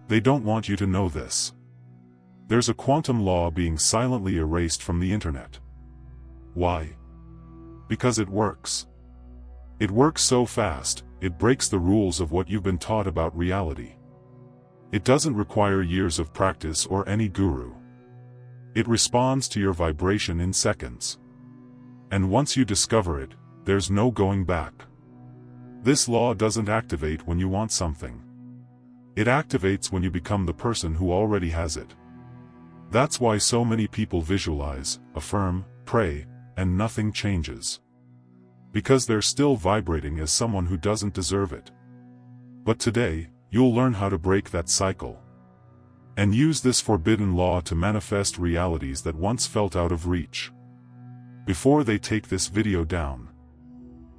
They don't want you to know this. There's a quantum law being silently erased from the internet. Why? Because it works. It works so fast, it breaks the rules of what you've been taught about reality. It doesn't require years of practice or any guru. It responds to your vibration in seconds. And once you discover it, there's no going back. This law doesn't activate when you want something. It activates when you become the person who already has it. That's why so many people visualize, affirm, pray, and nothing changes. Because they're still vibrating as someone who doesn't deserve it. But today, you'll learn how to break that cycle. And use this forbidden law to manifest realities that once felt out of reach. Before they take this video down,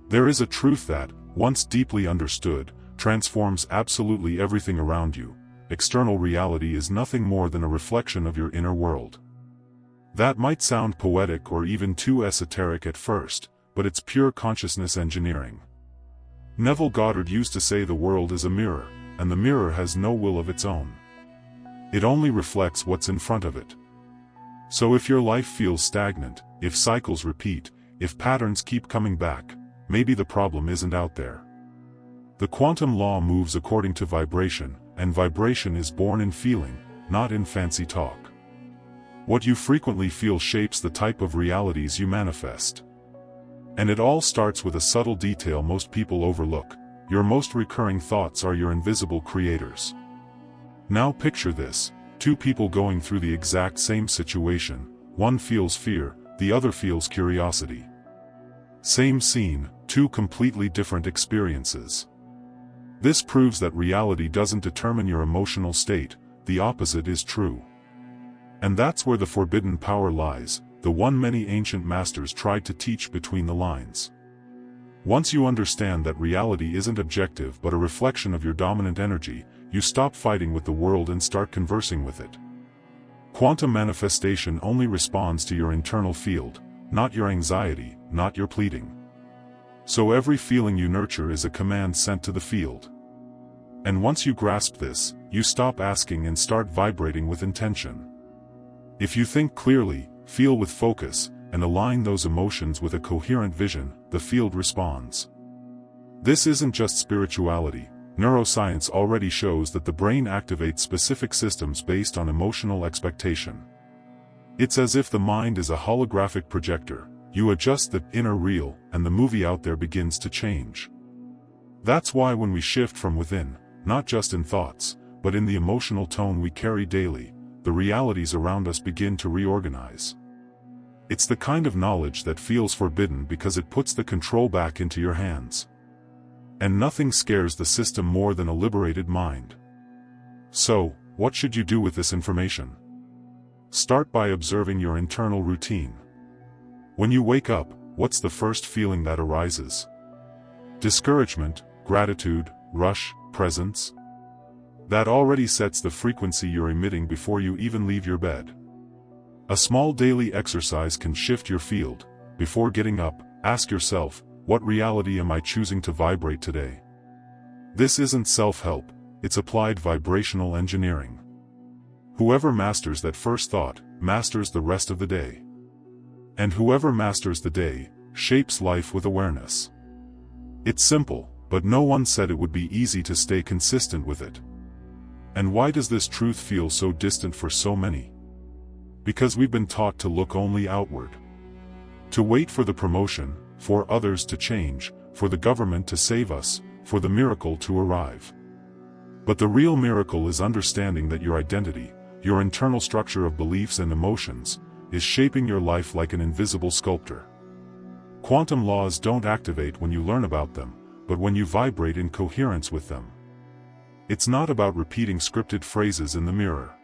there is a truth that, once deeply understood, transforms absolutely everything around you. External reality is nothing more than a reflection of your inner world. That might sound poetic or even too esoteric at first, but it's pure consciousness engineering. Neville Goddard used to say the world is a mirror, and the mirror has no will of its own. It only reflects what's in front of it. So if your life feels stagnant, if cycles repeat, if patterns keep coming back, maybe the problem isn't out there. The quantum law moves according to vibration, and vibration is born in feeling, not in fancy talk. What you frequently feel shapes the type of realities you manifest. And it all starts with a subtle detail most people overlook. Your most recurring thoughts are your invisible creators. Now picture this, two people going through the exact same situation, one feels fear, the other feels curiosity. Same scene, two completely different experiences. This proves that reality doesn't determine your emotional state, the opposite is true. And that's where the forbidden power lies, the one many ancient masters tried to teach between the lines. Once you understand that reality isn't objective but a reflection of your dominant energy, you stop fighting with the world and start conversing with it. Quantum manifestation only responds to your internal field, not your anxiety, not your pleading. So every feeling you nurture is a command sent to the field. And once you grasp this, you stop asking and start vibrating with intention. If you think clearly, feel with focus, and align those emotions with a coherent vision, the field responds. This isn't just spirituality. Neuroscience already shows that the brain activates specific systems based on emotional expectation. It's as if the mind is a holographic projector. You adjust the inner reel, and the movie out there begins to change. That's why when we shift from within, not just in thoughts, but in the emotional tone we carry daily, the realities around us begin to reorganize. It's the kind of knowledge that feels forbidden because it puts the control back into your hands. And nothing scares the system more than a liberated mind. So, what should you do with this information? Start by observing your internal routine. When you wake up, what's the first feeling that arises? Discouragement, gratitude, rush, presence? That already sets the frequency you're emitting before you even leave your bed. A small daily exercise can shift your field. Before getting up, ask yourself, what reality am I choosing to vibrate today? This isn't self-help, it's applied vibrational engineering. Whoever masters that first thought, masters the rest of the day. And whoever masters the day, shapes life with awareness. It's simple, but no one said it would be easy to stay consistent with it. And why does this truth feel so distant for so many? Because we've been taught to look only outward. To wait for the promotion, for others to change, for the government to save us, for the miracle to arrive. But the real miracle is understanding that your identity, your internal structure of beliefs and emotions, is shaping your life like an invisible sculptor. Quantum laws don't activate when you learn about them, but when you vibrate in coherence with them. It's not about repeating scripted phrases in the mirror.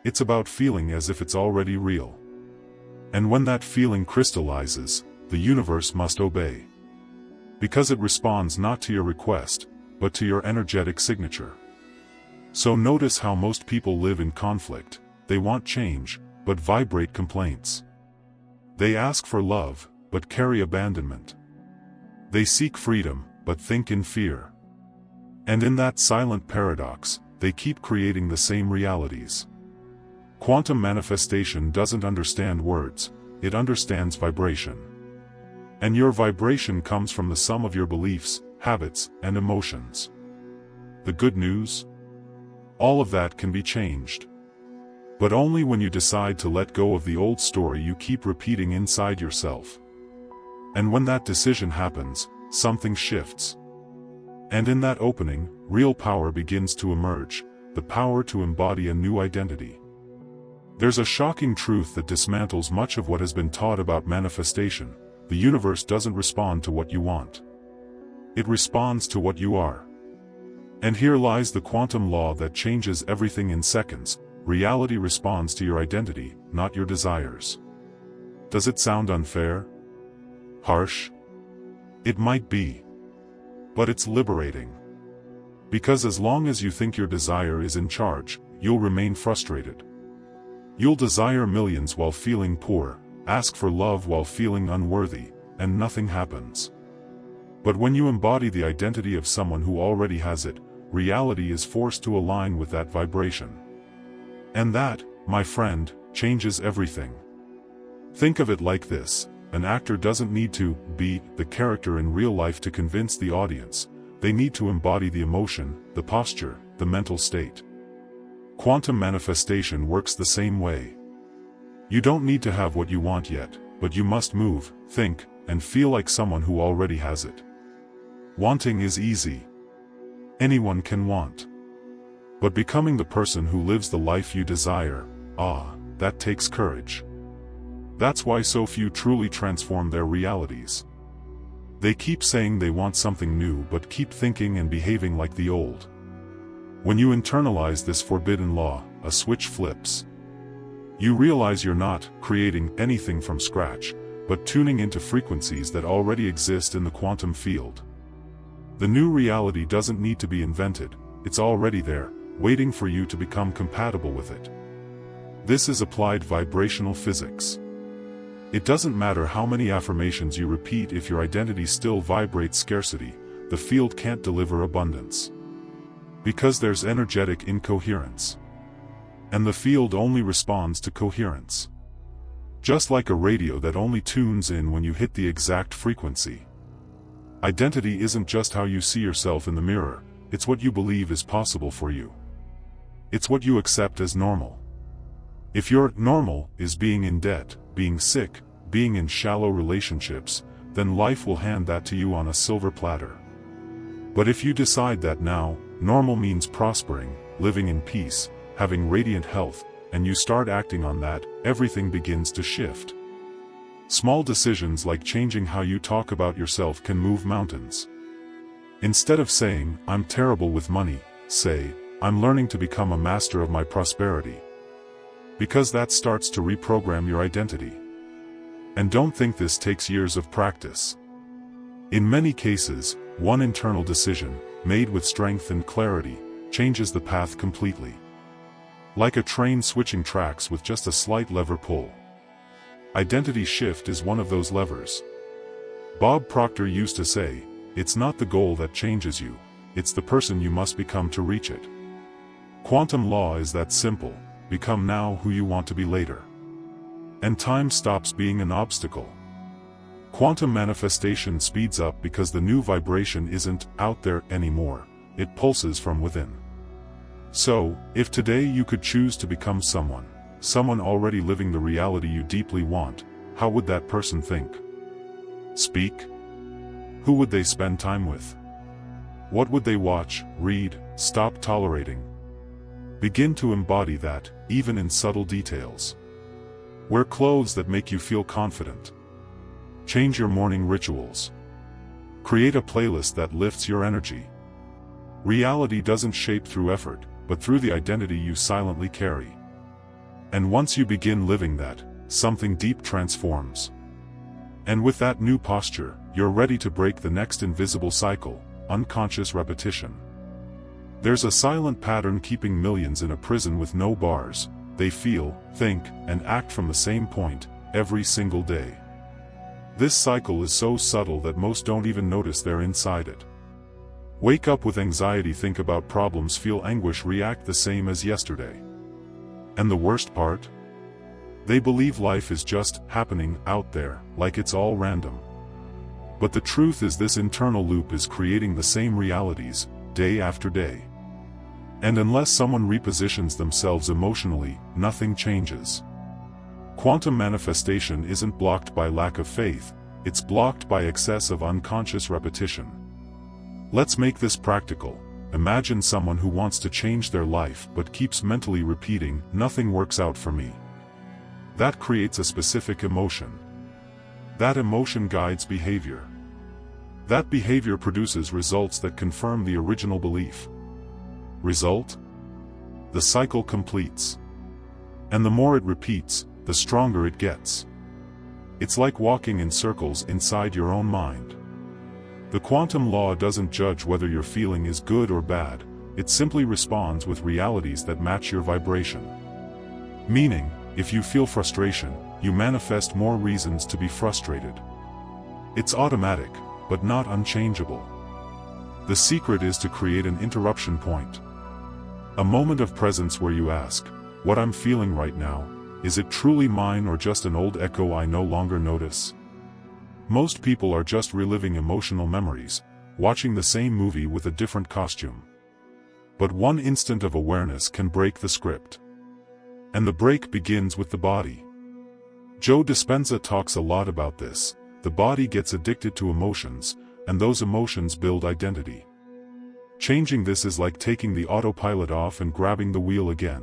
It's about feeling as if it's already real. And when that feeling crystallizes, the universe must obey. Because it responds not to your request, but to your energetic signature. So notice how most people live in conflict. They want change, but vibrate complaints. They ask for love, but carry abandonment. They seek freedom, but think in fear. And in that silent paradox, they keep creating the same realities. Quantum manifestation doesn't understand words, it understands vibration. And your vibration comes from the sum of your beliefs, habits, and emotions. The good news? All of that can be changed. But only when you decide to let go of the old story you keep repeating inside yourself. And when that decision happens, something shifts. And in that opening, real power begins to emerge, the power to embody a new identity. There's a shocking truth that dismantles much of what has been taught about manifestation. The universe doesn't respond to what you want. It responds to what you are. And here lies the quantum law that changes everything in seconds. Reality responds to your identity, not your desires. Does it sound unfair? Harsh? It might be. But it's liberating. Because as long as you think your desire is in charge, you'll remain frustrated. You'll desire millions while feeling poor, ask for love while feeling unworthy, and nothing happens. But when you embody the identity of someone who already has it, reality is forced to align with that vibration. And that, my friend, changes everything. Think of it like this: an actor doesn't need to be the character in real life to convince the audience. They need to embody the emotion, the posture, the mental state. Quantum manifestation works the same way. You don't need to have what you want yet, but you must move, think, and feel like someone who already has it. Wanting is easy. Anyone can want. But becoming the person who lives the life you desire, that takes courage. That's why so few truly transform their realities. They keep saying they want something new but keep thinking and behaving like the old. When you internalize this forbidden law, a switch flips. You realize you're not creating anything from scratch, but tuning into frequencies that already exist in the quantum field. The new reality doesn't need to be invented, it's already there, waiting for you to become compatible with it. This is applied vibrational physics. It doesn't matter how many affirmations you repeat if your identity still vibrates scarcity, the field can't deliver abundance. Because there's energetic incoherence. And the field only responds to coherence. Just like a radio that only tunes in when you hit the exact frequency. Identity isn't just how you see yourself in the mirror, it's what you believe is possible for you. It's what you accept as normal. If your normal is being in debt, being sick, being in shallow relationships, then life will hand that to you on a silver platter. But if you decide that now, normal means prospering, living in peace, having radiant health, and you start acting on that, everything begins to shift. Small decisions like changing how you talk about yourself can move mountains. Instead of saying, "I'm terrible with money," say, "I'm learning to become a master of my prosperity." Because that starts to reprogram your identity. And don't think this takes years of practice. In many cases, one internal decision, made with strength and clarity, changes the path completely. Like a train switching tracks with just a slight lever pull. Identity shift is one of those levers. Bob Proctor used to say, "It's not the goal that changes you, it's the person you must become to reach it." Quantum law is that simple: become now who you want to be later. And time stops being an obstacle. Quantum manifestation speeds up because the new vibration isn't out there anymore, it pulses from within. So, if today you could choose to become someone already living the reality you deeply want, how would that person think? Speak? Who would they spend time with? What would they watch, read, stop tolerating? Begin to embody that, even in subtle details. Wear clothes that make you feel confident. Change your morning rituals. Create a playlist that lifts your energy. Reality doesn't shape through effort, but through the identity you silently carry. And once you begin living that, something deep transforms. And with that new posture, you're ready to break the next invisible cycle, unconscious repetition. There's a silent pattern keeping millions in a prison with no bars. They feel, think, and act from the same point, every single day. This cycle is so subtle that most don't even notice they're inside it. Wake up with anxiety, think about problems, feel anguish, react the same as yesterday. And the worst part? They believe life is just happening out there, like it's all random. But the truth is, this internal loop is creating the same realities, day after day. And unless someone repositions themselves emotionally, nothing changes. Quantum manifestation isn't blocked by lack of faith, it's blocked by excess of unconscious repetition. Let's make this practical. Imagine someone who wants to change their life but keeps mentally repeating, "Nothing works out for me." That creates a specific emotion. That emotion guides behavior. That behavior produces results that confirm the original belief. Result? The cycle completes. And the more it repeats, the stronger it gets. It's like walking in circles inside your own mind. The quantum law doesn't judge whether your feeling is good or bad, it simply responds with realities that match your vibration. Meaning, if you feel frustration, you manifest more reasons to be frustrated. It's automatic, but not unchangeable. The secret is to create an interruption point. A moment of presence where you ask, "What I'm feeling right now, is it truly mine or just an old echo I no longer notice?" Most people are just reliving emotional memories, watching the same movie with a different costume. But one instant of awareness can break the script. And the break begins with the body. Joe Dispenza talks a lot about this. The body gets addicted to emotions, and those emotions build identity. Changing this is like taking the autopilot off and grabbing the wheel again.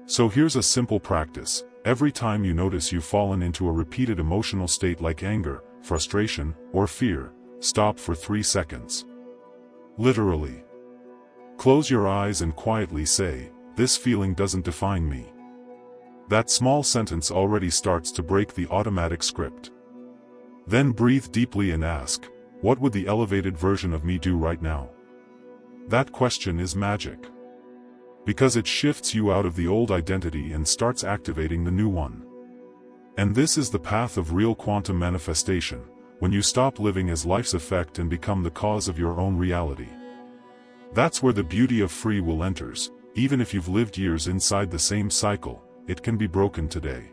So here's a simple practice. Every time you notice you've fallen into a repeated emotional state like anger, frustration, or fear, stop for 3 seconds. Literally. Close your eyes and quietly say, "This feeling doesn't define me." That small sentence already starts to break the automatic script. Then breathe deeply and ask, "What would the elevated version of me do right now?" That question is magic. Because it shifts you out of the old identity and starts activating the new one. And this is the path of real quantum manifestation, when you stop living as life's effect and become the cause of your own reality. That's where the beauty of free will enters. Even if you've lived years inside the same cycle, it can be broken today.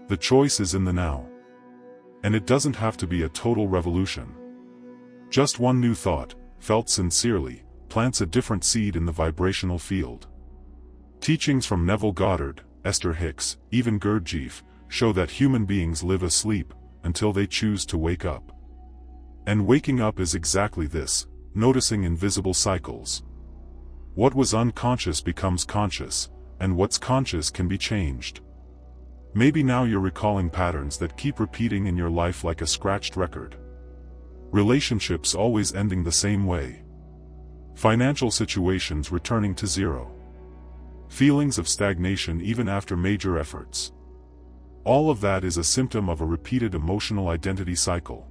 The choice is in the now. And it doesn't have to be a total revolution. Just one new thought, felt sincerely, plants a different seed in the vibrational field. Teachings from Neville Goddard, Esther Hicks, even Gurdjieff, show that human beings live asleep, until they choose to wake up. And waking up is exactly this, noticing invisible cycles. What was unconscious becomes conscious, and what's conscious can be changed. Maybe now you're recalling patterns that keep repeating in your life like a scratched record. Relationships always ending the same way. Financial situations returning to zero. Feelings of stagnation even after major efforts. All of that is a symptom of a repeated emotional identity cycle.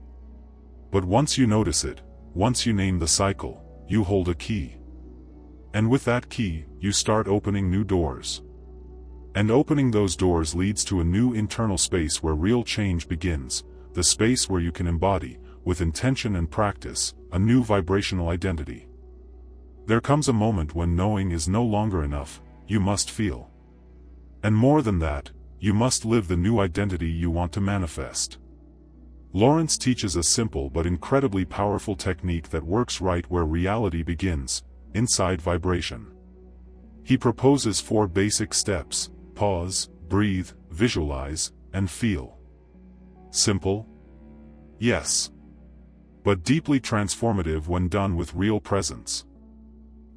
But once you notice it, once you name the cycle, you hold a key. And with that key, you start opening new doors. And opening those doors leads to a new internal space where real change begins, the space where you can embody, with intention and practice, a new vibrational identity. There comes a moment when knowing is no longer enough, you must feel. And more than that, you must live the new identity you want to manifest. Lawrence teaches a simple but incredibly powerful technique that works right where reality begins, inside vibration. He proposes 4 basic steps: pause, breathe, visualize, and feel. Simple? Yes. But deeply transformative when done with real presence.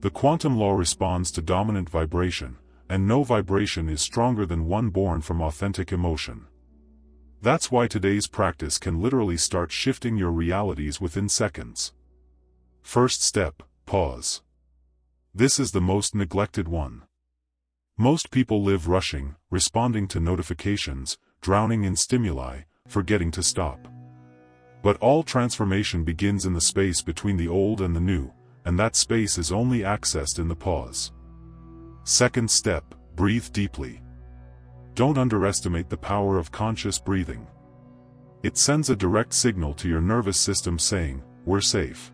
The quantum law responds to dominant vibration, and no vibration is stronger than one born from authentic emotion. That's why today's practice can literally start shifting your realities within seconds. First step, pause. This is the most neglected one. Most people live rushing, responding to notifications, drowning in stimuli, forgetting to stop. But all transformation begins in the space between the old and the new, and that space is only accessed in the pause. Second step, breathe deeply. Don't underestimate the power of conscious breathing. It sends a direct signal to your nervous system saying, "We're safe."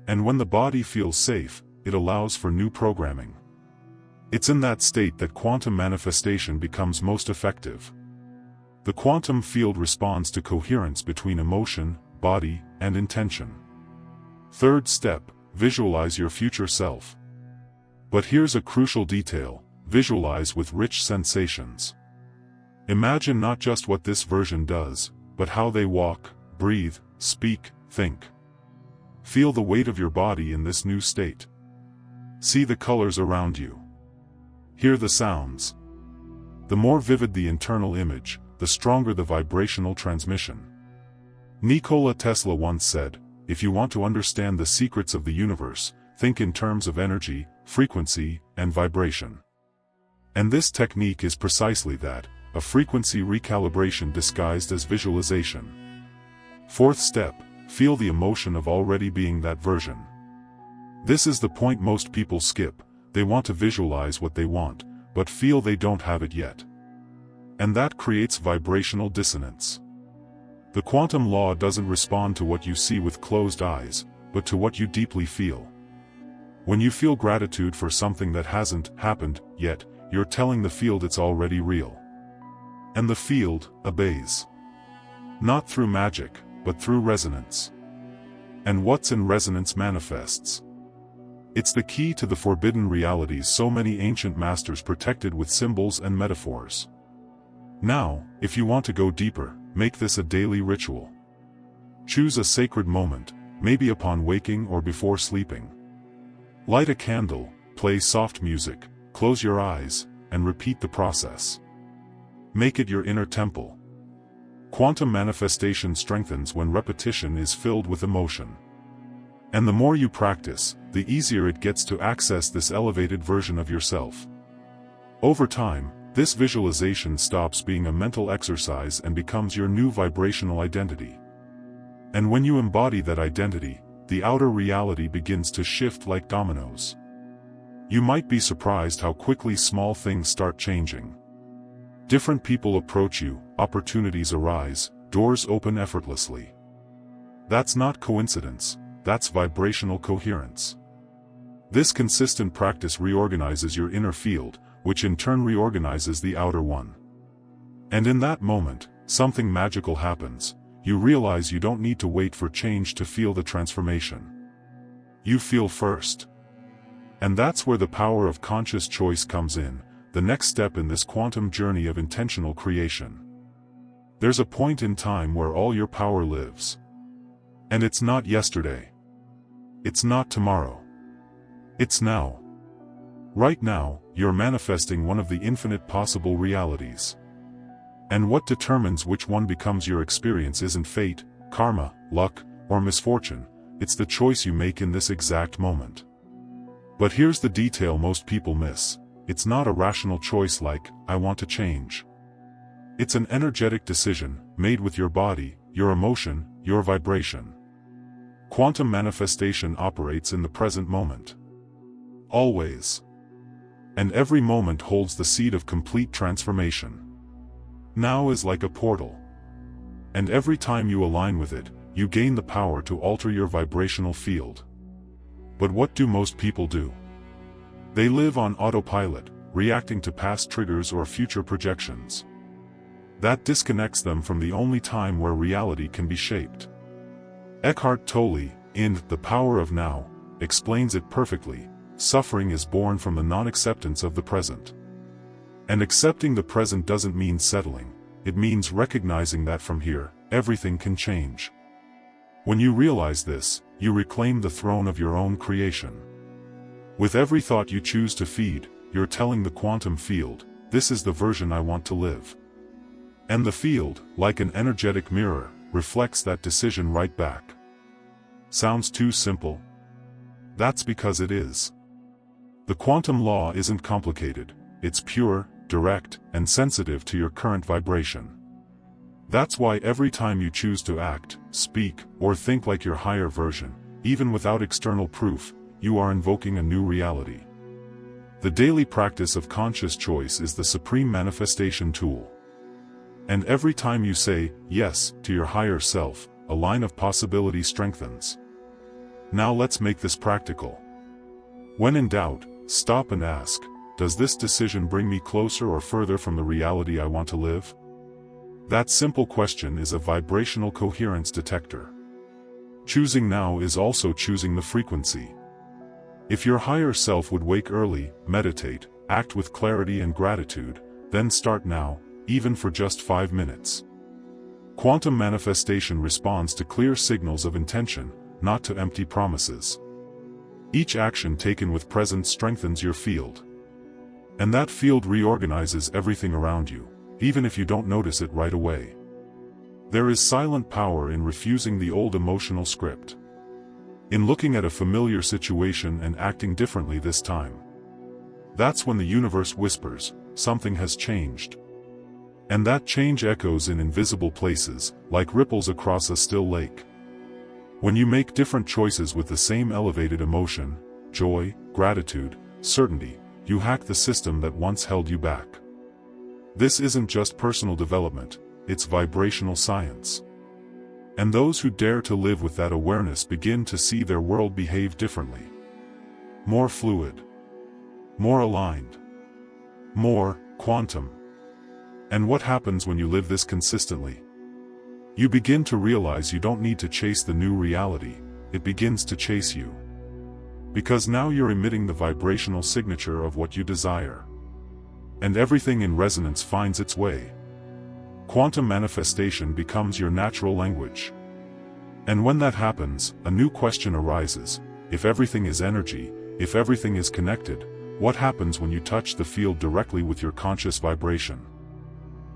And when the body feels safe, it allows for new programming. It's in that state that quantum manifestation becomes most effective. The quantum field responds to coherence between emotion, body, and intention. Third step, visualize your future self. But here's a crucial detail: visualize with rich sensations. Imagine not just what this version does, but how they walk, breathe, speak, think. Feel the weight of your body in this new state. See the colors around you. Hear the sounds. The more vivid the internal image, the stronger the vibrational transmission. Nikola Tesla once said, "If you want to understand the secrets of the universe, think in terms of energy, frequency, and vibration." And this technique is precisely that, a frequency recalibration disguised as visualization. Fourth step, feel the emotion of already being that version. This is the point most people skip. They want to visualize what they want, but feel they don't have it yet. And that creates vibrational dissonance. The quantum law doesn't respond to what you see with closed eyes, but to what you deeply feel. When you feel gratitude for something that hasn't happened yet, you're telling the field it's already real. And the field obeys. Not through magic, but through resonance. And what's in resonance manifests. It's the key to the forbidden realities so many ancient masters protected with symbols and metaphors. Now, if you want to go deeper, make this a daily ritual. Choose a sacred moment, maybe upon waking or before sleeping. Light a candle, play soft music, close your eyes, and repeat the process. Make it your inner temple. Quantum manifestation strengthens when repetition is filled with emotion. And the more you practice, the easier it gets to access this elevated version of yourself. Over time, this visualization stops being a mental exercise and becomes your new vibrational identity. And when you embody that identity, the outer reality begins to shift like dominoes. You might be surprised how quickly small things start changing. Different people approach you, opportunities arise, doors open effortlessly. That's not coincidence. That's vibrational coherence. This consistent practice reorganizes your inner field, which in turn reorganizes the outer one. And in that moment, something magical happens. You realize you don't need to wait for change to feel the transformation. You feel first. And that's where the power of conscious choice comes in, the next step in this quantum journey of intentional creation. There's a point in time where all your power lives. And it's not yesterday. It's not tomorrow. It's now. Right now, you're manifesting one of the infinite possible realities. And what determines which one becomes your experience isn't fate, karma, luck, or misfortune, it's the choice you make in this exact moment. But here's the detail most people miss. It's not a rational choice like, I want to change. It's an energetic decision, made with your body, your emotion, your vibration. Quantum manifestation operates in the present moment. Always. And every moment holds the seed of complete transformation. Now is like a portal. And every time you align with it, you gain the power to alter your vibrational field. But what do most people do? They live on autopilot, reacting to past triggers or future projections. That disconnects them from the only time where reality can be shaped. Eckhart Tolle, in The Power of Now, explains it perfectly. Suffering is born from the non-acceptance of the present. And accepting the present doesn't mean settling, it means recognizing that from here, everything can change. When you realize this, you reclaim the throne of your own creation. With every thought you choose to feed, you're telling the quantum field, this is the version I want to live. And the field, like an energetic mirror, reflects that decision right back. Sounds too simple? That's because it is. The quantum law isn't complicated, it's pure, direct, and sensitive to your current vibration. That's why every time you choose to act, speak, or think like your higher version, even without external proof, you are invoking a new reality. The daily practice of conscious choice is the supreme manifestation tool. And every time you say, yes, to your higher self, a line of possibility strengthens. Now let's make this practical. When in doubt, stop and ask, does this decision bring me closer or further from the reality I want to live? That simple question is a vibrational coherence detector. Choosing now is also choosing the frequency. If your higher self would wake early, meditate, act with clarity and gratitude, then start now, even for just 5 minutes. Quantum manifestation responds to clear signals of intention, not to empty promises. Each action taken with presence strengthens your field. And that field reorganizes everything around you, even if you don't notice it right away. There is silent power in refusing the old emotional script. In looking at a familiar situation and acting differently this time. That's when the universe whispers, something has changed. And that change echoes in invisible places, like ripples across a still lake. When you make different choices with the same elevated emotion, joy, gratitude, certainty, you hack the system that once held you back. This isn't just personal development, it's vibrational science. And those who dare to live with that awareness begin to see their world behave differently. More fluid. More aligned. More quantum. And what happens when you live this consistently? You begin to realize you don't need to chase the new reality, it begins to chase you. Because now you're emitting the vibrational signature of what you desire. And everything in resonance finds its way. Quantum manifestation becomes your natural language. And when that happens, a new question arises: if everything is energy, if everything is connected, what happens when you touch the field directly with your conscious vibration?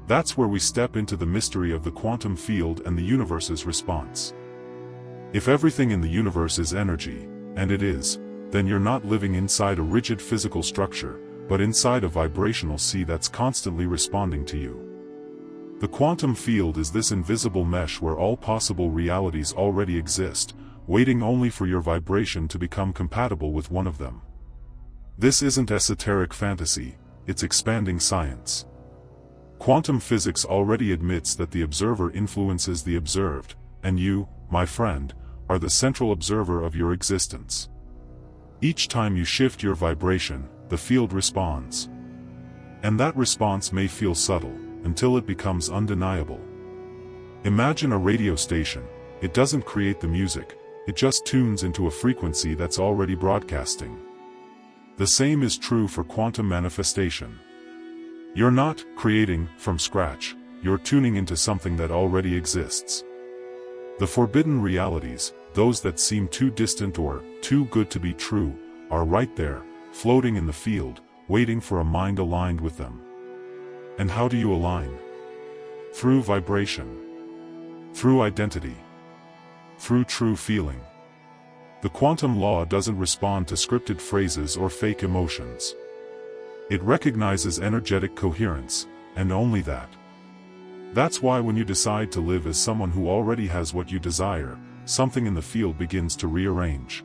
That's where we step into the mystery of the quantum field and the universe's response. If everything in the universe is energy, and it is, then you're not living inside a rigid physical structure, but inside a vibrational sea that's constantly responding to you. The quantum field is this invisible mesh where all possible realities already exist, waiting only for your vibration to become compatible with one of them. This isn't esoteric fantasy, it's expanding science. Quantum physics already admits that the observer influences the observed, and you, my friend, are the central observer of your existence. Each time you shift your vibration, the field responds. And that response may feel subtle, until it becomes undeniable. Imagine a radio station. It doesn't create the music, it just tunes into a frequency that's already broadcasting. The same is true for quantum manifestation. You're not creating from scratch, you're tuning into something that already exists. The forbidden realities, those that seem too distant or too good to be true, are right there, floating in the field, waiting for a mind aligned with them. And how do you align? Through vibration. Through identity. Through true feeling. The quantum law doesn't respond to scripted phrases or fake emotions. It recognizes energetic coherence, and only that. That's why when you decide to live as someone who already has what you desire, something in the field begins to rearrange.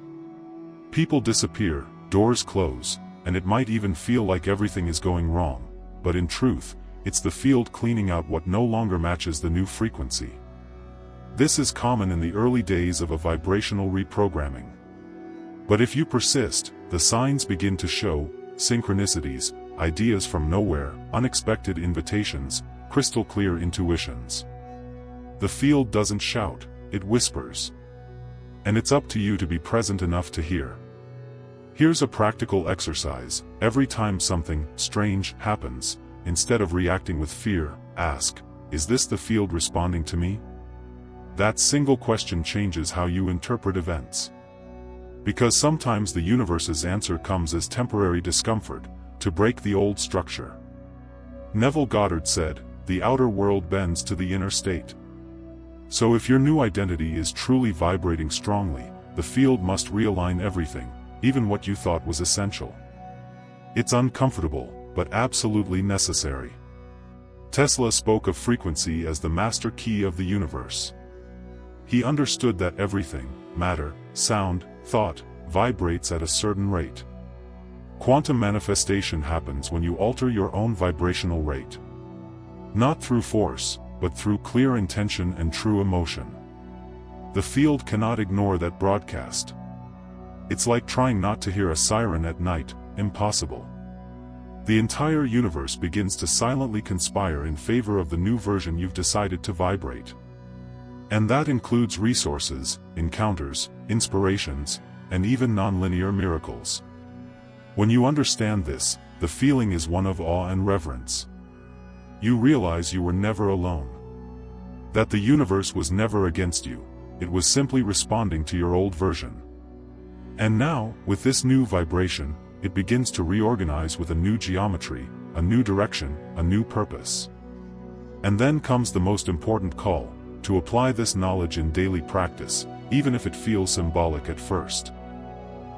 People disappear, doors close, and it might even feel like everything is going wrong, but in truth, it's the field cleaning out what no longer matches the new frequency. This is common in the early days of a vibrational reprogramming. But if you persist, the signs begin to show: synchronicities, ideas from nowhere, unexpected invitations, crystal clear intuitions. The field doesn't shout, it whispers. And it's up to you to be present enough to hear. Here's a practical exercise: every time something strange happens, instead of reacting with fear, ask, is this the field responding to me? That single question changes how you interpret events. Because sometimes the universe's answer comes as temporary discomfort, to break the old structure. Neville Goddard said, "The outer world bends to the inner state." So if your new identity is truly vibrating strongly, the field must realign everything, even what you thought was essential. It's uncomfortable, but absolutely necessary. Tesla spoke of frequency as the master key of the universe. He understood that everything, matter, sound, thought, vibrates at a certain rate. Quantum manifestation happens when you alter your own vibrational rate. Not through force, but through clear intention and true emotion. The field cannot ignore that broadcast. It's like trying not to hear a siren at night, impossible. The entire universe begins to silently conspire in favor of the new version you've decided to vibrate. And that includes resources, encounters, inspirations, and even non-linear miracles. When you understand this, the feeling is one of awe and reverence. You realize you were never alone. That the universe was never against you, it was simply responding to your old version. And now, with this new vibration, it begins to reorganize with a new geometry, a new direction, a new purpose. And then comes the most important call, to apply this knowledge in daily practice, even if it feels symbolic at first.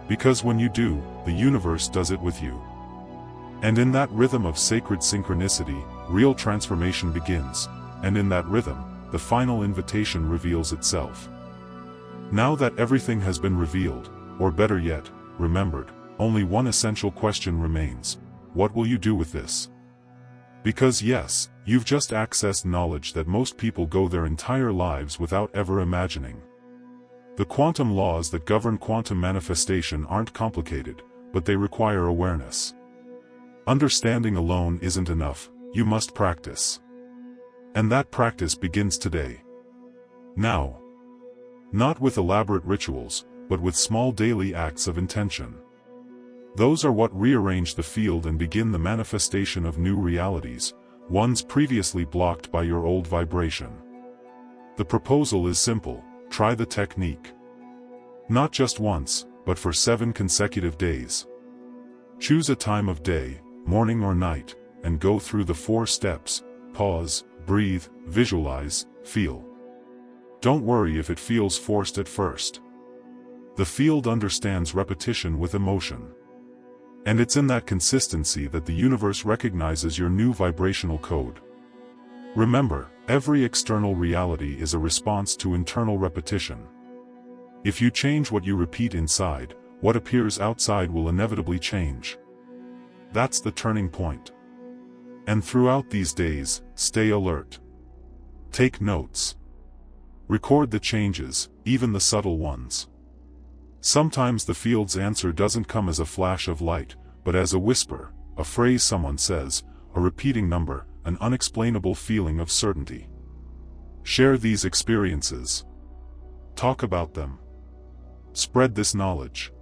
Because when you do, the universe does it with you. And in that rhythm of sacred synchronicity, real transformation begins, and in that rhythm, the final invitation reveals itself. Now that everything has been revealed, or better yet, remembered, only one essential question remains: what will you do with this? Because yes, you've just accessed knowledge that most people go their entire lives without ever imagining. The quantum laws that govern quantum manifestation aren't complicated, but they require awareness. Understanding alone isn't enough, you must practice. And that practice begins today. Now. Not with elaborate rituals, but with small daily acts of intention. Those are what rearrange the field and begin the manifestation of new realities, ones previously blocked by your old vibration. The proposal is simple: try the technique. Not just once, but for 7 consecutive days. Choose a time of day, morning or night, and go through the 4 steps: pause, breathe, visualize, feel. Don't worry if it feels forced at first. The field understands repetition with emotion. And it's in that consistency that the universe recognizes your new vibrational code. Remember, every external reality is a response to internal repetition. If you change what you repeat inside, what appears outside will inevitably change. That's the turning point. And throughout these days, stay alert. Take notes. Record the changes, even the subtle ones. Sometimes the field's answer doesn't come as a flash of light, but as a whisper, a phrase someone says, a repeating number, an unexplainable feeling of certainty. Share these experiences. Talk about them. Spread this knowledge.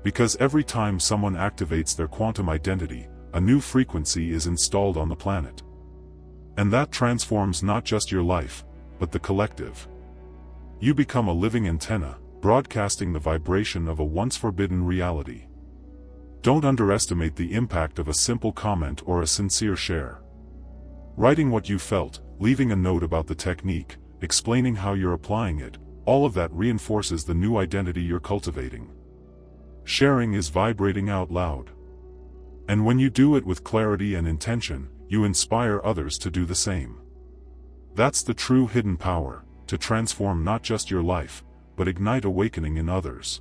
Because every time someone activates their quantum identity, a new frequency is installed on the planet. And that transforms not just your life, but the collective. You become a living antenna, broadcasting the vibration of a once forbidden reality. Don't underestimate the impact of a simple comment or a sincere share. Writing what you felt, leaving a note about the technique, explaining how you're applying it, all of that reinforces the new identity you're cultivating. Sharing is vibrating out loud. And when you do it with clarity and intention, you inspire others to do the same. That's the true hidden power, to transform not just your life, but ignite awakening in others.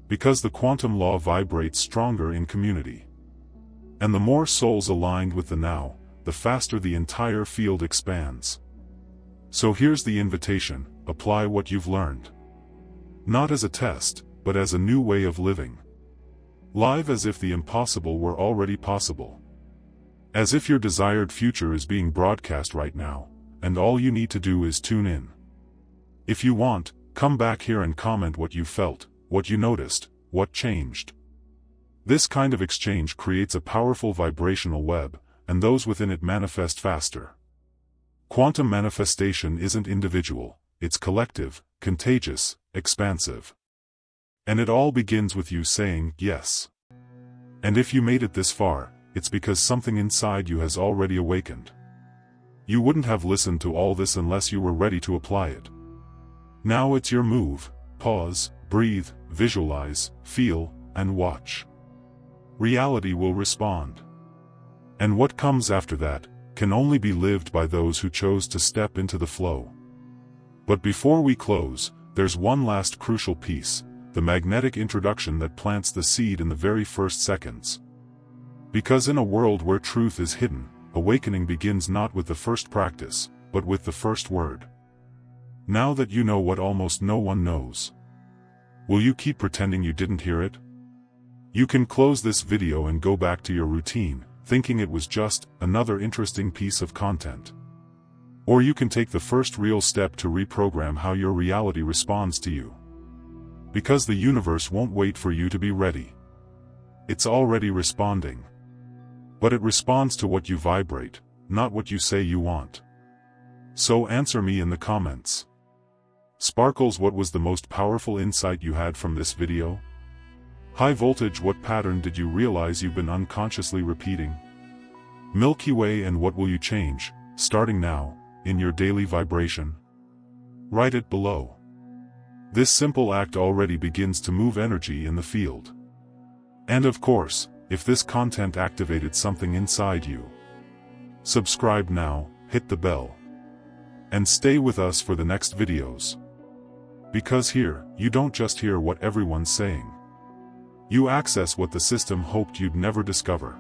Because the quantum law vibrates stronger in community. And the more souls aligned with the now, the faster the entire field expands. So here's the invitation: apply what you've learned. Not as a test, but as a new way of living. Live as if the impossible were already possible. As if your desired future is being broadcast right now, and all you need to do is tune in. If you want, come back here and comment what you felt, what you noticed, what changed. This kind of exchange creates a powerful vibrational web, and those within it manifest faster. Quantum manifestation isn't individual, it's collective, contagious, expansive. And it all begins with you saying yes. And if you made it this far, it's because something inside you has already awakened. You wouldn't have listened to all this unless you were ready to apply it. Now it's your move: pause, breathe, visualize, feel, and watch. Reality will respond. And what comes after that can only be lived by those who chose to step into the flow. But before we close, there's one last crucial piece: the magnetic introduction that plants the seed in the very first seconds. Because in a world where truth is hidden, awakening begins not with the first practice, but with the first word. Now that you know what almost no one knows, Will you keep pretending you didn't hear it? You can close this video and go back to your routine, thinking it was just another interesting piece of content. Or you can take the first real step to reprogram how your reality responds to you. Because the universe won't wait for you to be ready. It's already responding. But it responds to what you vibrate, not what you say you want. So answer me in the comments. Sparkles, what was the most powerful insight you had from this video? High Voltage, what pattern did you realize you've been unconsciously repeating? Milky Way, and what will you change, starting now, in your daily vibration? Write it below. This simple act already begins to move energy in the field. And of course, if this content activated something inside you, subscribe now, hit the bell, and stay with us for the next videos. Because here, you don't just hear what everyone's saying. You access what the system hoped you'd never discover.